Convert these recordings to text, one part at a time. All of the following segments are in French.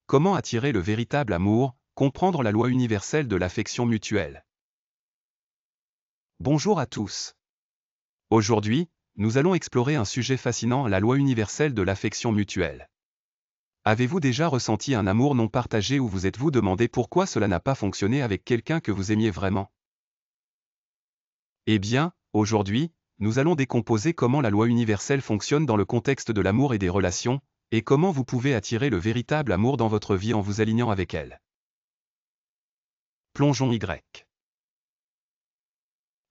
Comment attirer le véritable amour, comprendre la loi universelle de l'affection mutuelle. Bonjour à tous. Aujourd'hui, nous allons explorer un sujet fascinant, la loi universelle de l'affection mutuelle. Avez-vous déjà ressenti un amour non partagé ou vous êtes-vous demandé pourquoi cela n'a pas fonctionné avec quelqu'un que vous aimiez vraiment? Eh bien, aujourd'hui, nous allons décomposer comment la loi universelle fonctionne dans le contexte de l'amour et des relations, et comment vous pouvez attirer le véritable amour dans votre vie en vous alignant avec elle. Plongeons Y.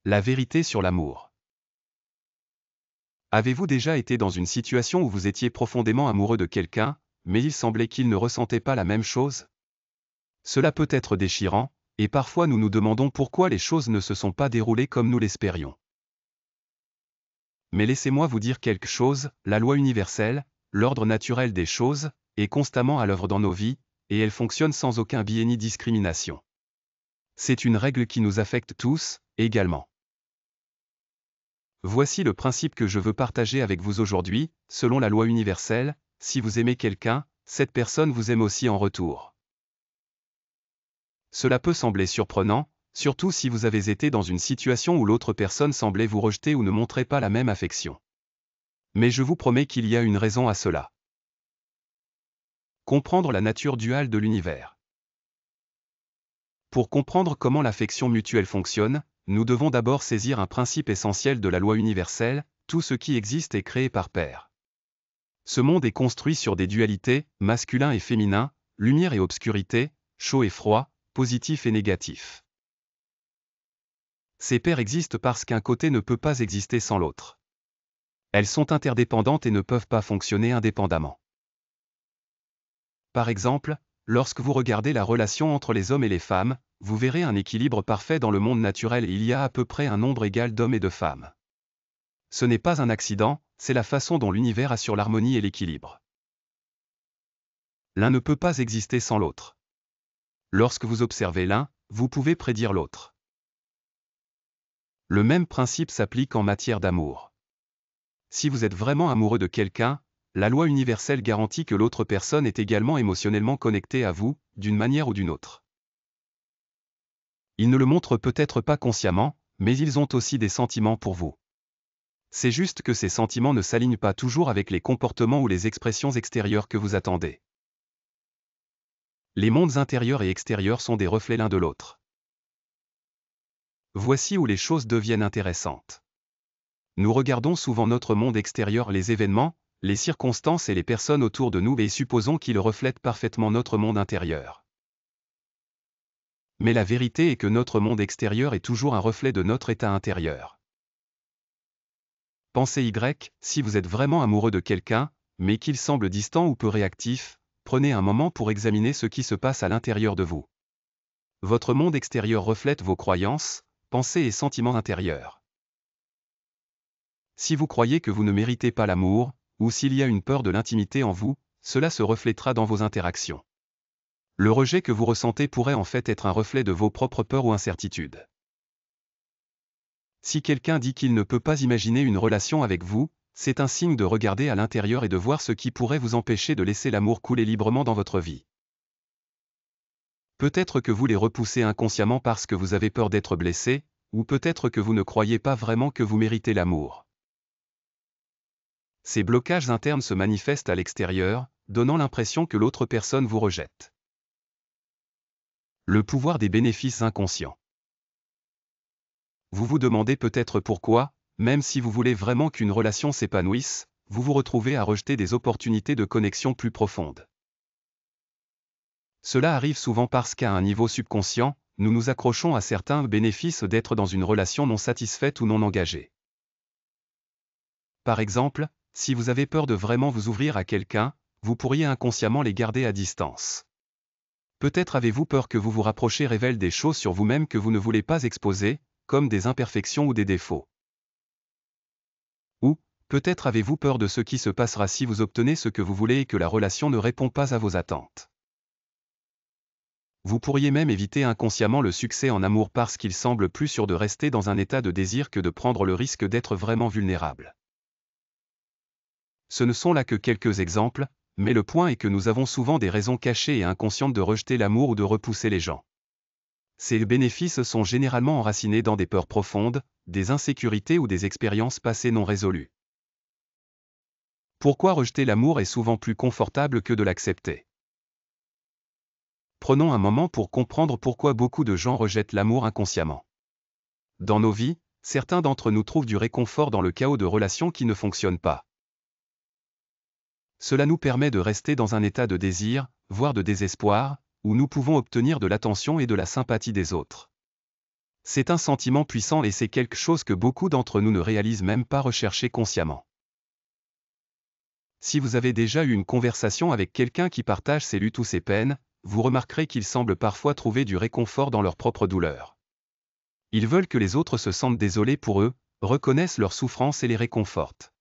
La vérité sur l'amour. Avez-vous déjà été dans une situation où vous étiez profondément amoureux de quelqu'un, mais il semblait qu'il ne ressentait pas la même chose? Cela peut être déchirant, et parfois nous nous demandons pourquoi les choses ne se sont pas déroulées comme nous l'espérions. Mais laissez-moi vous dire quelque chose, la loi universelle, l'ordre naturel des choses, est constamment à l'œuvre dans nos vies, et elle fonctionne sans aucun biais ni discrimination. C'est une règle qui nous affecte tous, également. Voici le principe que je veux partager avec vous aujourd'hui, selon la loi universelle, si vous aimez quelqu'un, cette personne vous aime aussi en retour. Cela peut sembler surprenant, surtout si vous avez été dans une situation où l'autre personne semblait vous rejeter ou ne montrait pas la même affection. Mais je vous promets qu'il y a une raison à cela. Comprendre la nature duale de l'univers. Pour comprendre comment l'affection mutuelle fonctionne, nous devons d'abord saisir un principe essentiel de la loi universelle, tout ce qui existe est créé par pair. Ce monde est construit sur des dualités, masculin et féminin, lumière et obscurité, chaud et froid, positif et négatif. Ces paires existent parce qu'un côté ne peut pas exister sans l'autre. Elles sont interdépendantes et ne peuvent pas fonctionner indépendamment. Par exemple, lorsque vous regardez la relation entre les hommes et les femmes, vous verrez un équilibre parfait dans le monde naturel et il y a à peu près un nombre égal d'hommes et de femmes. Ce n'est pas un accident, c'est la façon dont l'univers assure l'harmonie et l'équilibre. L'un ne peut pas exister sans l'autre. Lorsque vous observez l'un, vous pouvez prédire l'autre. Le même principe s'applique en matière d'amour. Si vous êtes vraiment amoureux de quelqu'un, la loi universelle garantit que l'autre personne est également émotionnellement connectée à vous, d'une manière ou d'une autre. Ils ne le montrent peut-être pas consciemment, mais ils ont aussi des sentiments pour vous. C'est juste que ces sentiments ne s'alignent pas toujours avec les comportements ou les expressions extérieures que vous attendez. Les mondes intérieurs et extérieurs sont des reflets l'un de l'autre. Voici où les choses deviennent intéressantes. Nous regardons souvent notre monde extérieur, les événements, les circonstances et les personnes autour de nous et supposons qu'ils reflètent parfaitement notre monde intérieur. Mais la vérité est que notre monde extérieur est toujours un reflet de notre état intérieur. Pensez Y, si vous êtes vraiment amoureux de quelqu'un, mais qu'il semble distant ou peu réactif, prenez un moment pour examiner ce qui se passe à l'intérieur de vous. Votre monde extérieur reflète vos croyances, pensées et sentiments intérieurs. Si vous croyez que vous ne méritez pas l'amour, ou s'il y a une peur de l'intimité en vous, cela se reflètera dans vos interactions. Le rejet que vous ressentez pourrait en fait être un reflet de vos propres peurs ou incertitudes. Si quelqu'un dit qu'il ne peut pas imaginer une relation avec vous, c'est un signe de regarder à l'intérieur et de voir ce qui pourrait vous empêcher de laisser l'amour couler librement dans votre vie. Peut-être que vous les repoussez inconsciemment parce que vous avez peur d'être blessé, ou peut-être que vous ne croyez pas vraiment que vous méritez l'amour. Ces blocages internes se manifestent à l'extérieur, donnant l'impression que l'autre personne vous rejette. Le pouvoir des bénéfices inconscients. Vous vous demandez peut-être pourquoi, même si vous voulez vraiment qu'une relation s'épanouisse, vous vous retrouvez à rejeter des opportunités de connexion plus profondes. Cela arrive souvent parce qu'à un niveau subconscient, nous nous accrochons à certains bénéfices d'être dans une relation non satisfaite ou non engagée. Par exemple, si vous avez peur de vraiment vous ouvrir à quelqu'un, vous pourriez inconsciemment les garder à distance. Peut-être avez-vous peur que vous vous rapprochiez révèle des choses sur vous-même que vous ne voulez pas exposer, comme des imperfections ou des défauts. Ou, peut-être avez-vous peur de ce qui se passera si vous obtenez ce que vous voulez et que la relation ne répond pas à vos attentes. Vous pourriez même éviter inconsciemment le succès en amour parce qu'il semble plus sûr de rester dans un état de désir que de prendre le risque d'être vraiment vulnérable. Ce ne sont là que quelques exemples, mais le point est que nous avons souvent des raisons cachées et inconscientes de rejeter l'amour ou de repousser les gens. Ces bénéfices sont généralement enracinés dans des peurs profondes, des insécurités ou des expériences passées non résolues. Pourquoi rejeter l'amour est souvent plus confortable que de l'accepter? Prenons un moment pour comprendre pourquoi beaucoup de gens rejettent l'amour inconsciemment. Dans nos vies, certains d'entre nous trouvent du réconfort dans le chaos de relations qui ne fonctionnent pas. Cela nous permet de rester dans un état de désir, voire de désespoir, où nous pouvons obtenir de l'attention et de la sympathie des autres. C'est un sentiment puissant et c'est quelque chose que beaucoup d'entre nous ne réalisent même pas rechercher consciemment. Si vous avez déjà eu une conversation avec quelqu'un qui partage ses luttes ou ses peines, vous remarquerez qu'ils semblent parfois trouver du réconfort dans leur propre douleur. Ils veulent que les autres se sentent désolés pour eux, reconnaissent leurs souffrances et les réconfortent.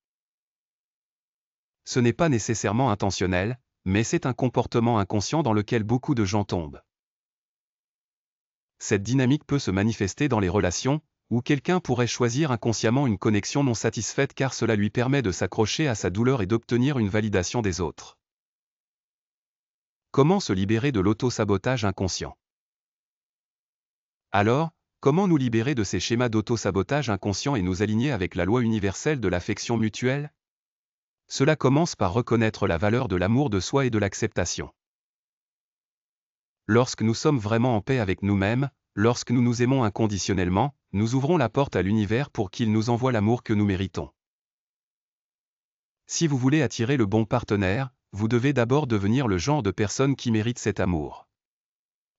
Ce n'est pas nécessairement intentionnel, mais c'est un comportement inconscient dans lequel beaucoup de gens tombent. Cette dynamique peut se manifester dans les relations, où quelqu'un pourrait choisir inconsciemment une connexion non satisfaite car cela lui permet de s'accrocher à sa douleur et d'obtenir une validation des autres. Comment se libérer de l'auto-sabotage inconscient? Alors, comment nous libérer de ces schémas d'auto-sabotage inconscient et nous aligner avec la loi universelle de l'affection mutuelle? Cela commence par reconnaître la valeur de l'amour de soi et de l'acceptation. Lorsque nous sommes vraiment en paix avec nous-mêmes, lorsque nous nous aimons inconditionnellement, nous ouvrons la porte à l'univers pour qu'il nous envoie l'amour que nous méritons. Si vous voulez attirer le bon partenaire, vous devez d'abord devenir le genre de personne qui mérite cet amour.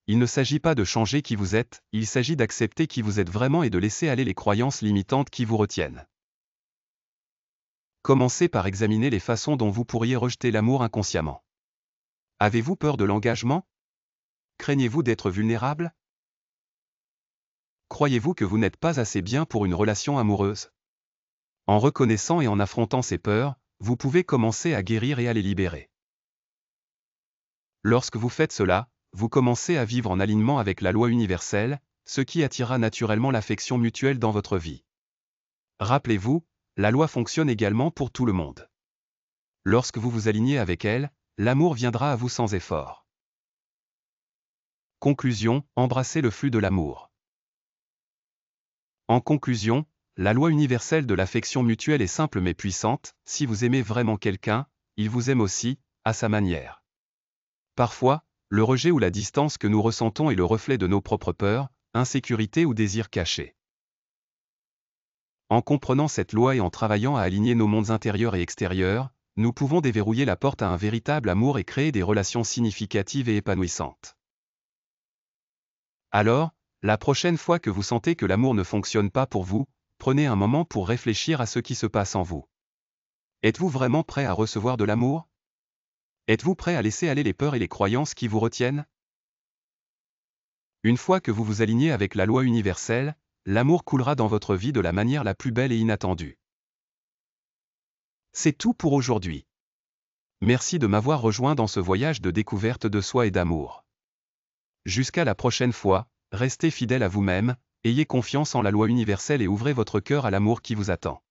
Il ne s'agit pas de changer qui vous êtes, il s'agit d'accepter qui vous êtes vraiment et de laisser aller les croyances limitantes qui vous retiennent. Commencez par examiner les façons dont vous pourriez rejeter l'amour inconsciemment. Avez-vous peur de l'engagement? Craignez-vous d'être vulnérable? Croyez-vous que vous n'êtes pas assez bien pour une relation amoureuse? En reconnaissant et en affrontant ces peurs, vous pouvez commencer à guérir et à les libérer. Lorsque vous faites cela, vous commencez à vivre en alignement avec la loi universelle, ce qui attirera naturellement l'affection mutuelle dans votre vie. Rappelez-vous, la loi fonctionne également pour tout le monde. Lorsque vous vous alignez avec elle, l'amour viendra à vous sans effort. Conclusion, embrassez le flux de l'amour. En conclusion, la loi universelle de l'affection mutuelle est simple mais puissante, si vous aimez vraiment quelqu'un, il vous aime aussi, à sa manière. Parfois, le rejet ou la distance que nous ressentons est le reflet de nos propres peurs, insécurités ou désirs cachés. En comprenant cette loi et en travaillant à aligner nos mondes intérieurs et extérieurs, nous pouvons déverrouiller la porte à un véritable amour et créer des relations significatives et épanouissantes. Alors, la prochaine fois que vous sentez que l'amour ne fonctionne pas pour vous, prenez un moment pour réfléchir à ce qui se passe en vous. Êtes-vous vraiment prêt à recevoir de l'amour? Êtes-vous prêt à laisser aller les peurs et les croyances qui vous retiennent? Une fois que vous vous alignez avec la loi universelle, l'amour coulera dans votre vie de la manière la plus belle et inattendue. C'est tout pour aujourd'hui. Merci de m'avoir rejoint dans ce voyage de découverte de soi et d'amour. Jusqu'à la prochaine fois, restez fidèle à vous-même, ayez confiance en la loi universelle et ouvrez votre cœur à l'amour qui vous attend.